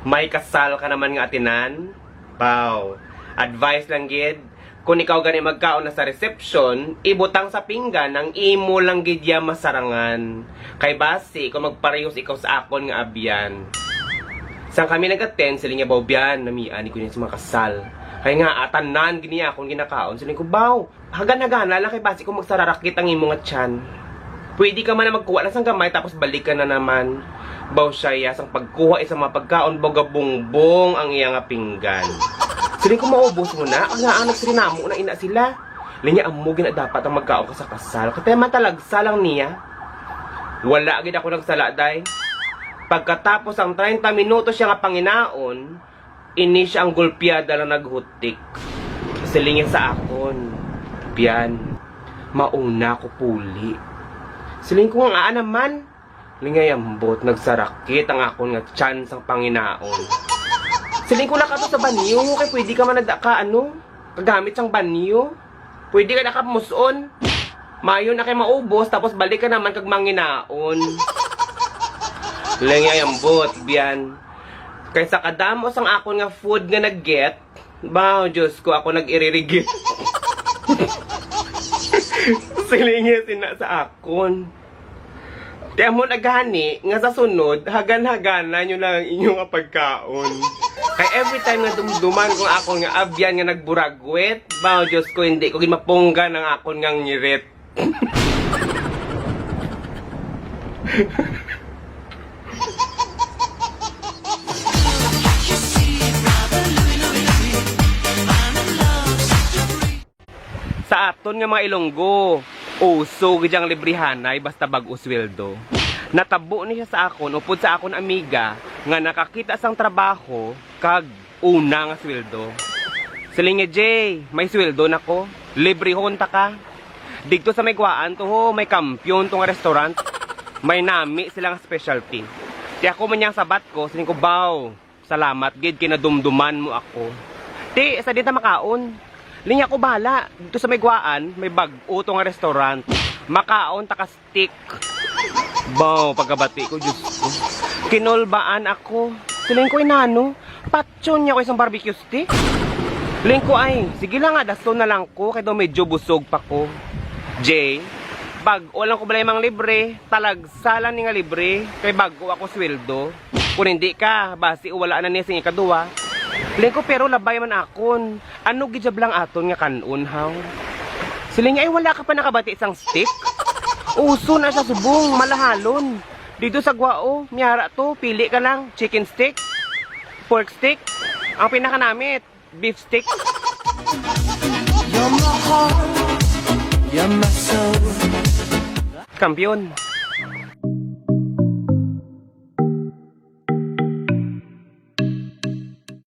May kasal ka naman nga atinan. Pao. Advice lang gid. Kung ikaw gani magkaon na sa reception, ibutang sa pinggan ang imo lang gid ya masarangan. Kay basi kung magparehos ikaw sa akon nga abyan. Sang kami nag-attend sila niya bawbyan, namiani ko niya sa mga kasal. Kaya nga atanan gini akong ginakaon sila ko baw. Hagan-hagana lang kay basi kung magsararakit ang imo nga tiyan. Pwede ka man na magkuha na sang gamay tapos balik ka na naman. Baw siya sang pagkuha isang mga pagkaon bogabongbong ang iya nga pinggan. Sila ko maubos mo na, ang nga anak sila namo na ina sila. Linya amugin na dapat ang magkaon ka sa kasal. Kaya man talagsa lang niya. Wala agad ako nagsala day. Pagkatapos ang 30 minuto siya nga panginaon, ini siya ang gulpyada lang naghutik. Silingin sa akon. Biyan, mauna ko puli. Siling ko nga naman. Lingay ambot, nagsarakit ang akon nga chance ang panginaon. Siling ko na ka to sa banyo, kaya pwede ka man kagamit sang banyo. Pwede ka nakamuson. Mayo na kay maubos, tapos balik ka naman kag manginaon. Lingay ambot, biyan. Kaysa kadamos ang akon nga food nga nag-get, bao, Diyos ko, ako nag-iririgit. Silingin sina sa akon. Kaya mo nagani, nga sa sunod, hagan-hagana nyo lang ang inyong pagkaon. Kaya every time nga dumduman kung akon nga abyan nga nagburagwet, bao, Diyos ko, hindi ko gimapungga ng akon nga ngirit. Sa aton nga mga Ilonggo, uso gidyang librihanay basta bag-o sweldo. Natabo niya sa akon upod sa akon amiga nga nakakita sang trabaho kag una nga sweldo. Silinge Jay, may sweldo nako. Librehon ta ka. Digto sa may gwaan to ho, may kampyon tong restaurant. May nami silang specialty. Ti ako man yang sabat ko, siling ko baw. Salamat gid kinadumduman mo ako. Ti, sa dita makaon. Linya ko bahala. Dito sa may gwaan, may bag-o tong restaurant. Makaon taka stick. Baw, pagkabati ko, Diyos ko. Kinulbaan ako. Siling ko inano, patson niya ko isang barbecue stick. Siling ko ay, sige lang nga, dasto na lang ko, kaya daw medyo busog pa ko. Jay, bag-o lang ko balay mang libre, talagsalan ni nga libre, kay bag-o ako sweldo. Kung hindi ka, basi wala na niya sa ikaduwa. Siling ko pero labay man akon. Ano gijab lang aton nga kanon haw? Siling ay wala ka pa nakabati isang stick? Uso na siya subong, malahalon. Dito sa gwao, miyara to, pili ka lang, chicken stick, pork stick, ang pinakanamit, beef stick. You're my heart, you're my soul. Kampiyon.